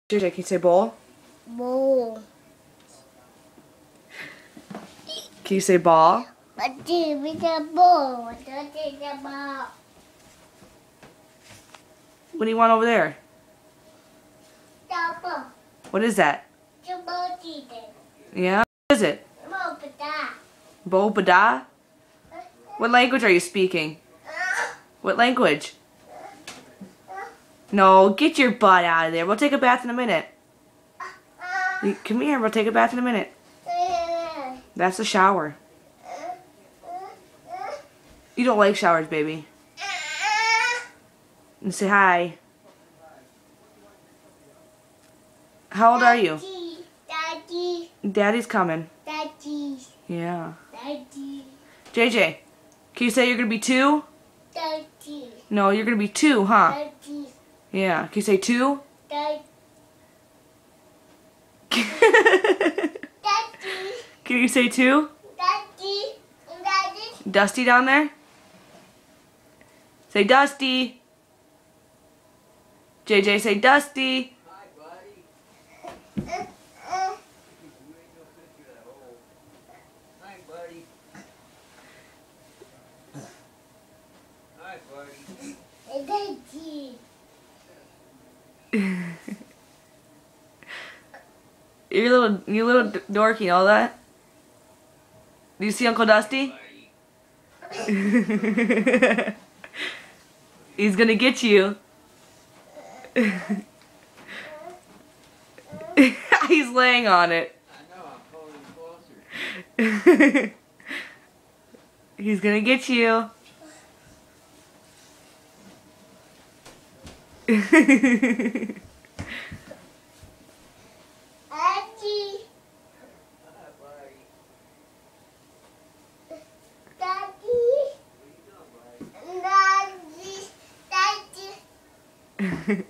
JJ, can you say bowl? Bowl. Can you say ball? What is a bowl? What is a ball? What do you want over there? Double. What is that? Double cheese. Yeah? What is it? Bo Bada? What language are you speaking? What language? No, get your butt out of there. We'll take a bath in a minute. Come here, we'll take a bath in a minute. That's a shower. You don't like showers, baby. And say hi. How old are you? Daddy. Daddy's coming. Daddy. Yeah. Daddy. JJ, can you say you're going to be 2? Daddy. No, you're going to be 2, huh? Daddy. Yeah. Can you say 2? Daddy. Can you say 2? Daddy. Daddy. Dusty down there? Say Dusty. JJ, say Dusty. Hi, buddy. Hi, buddy. Hi, buddy. Daddy. You're a little dorky and all that. Do you see Uncle Dusty? He's gonna get you. He's laying on it. I know, I'm pulling closer. He's gonna get you. Daddy. Hi, buddy. Daddy. What are you doing, buddy? Daddy. Daddy.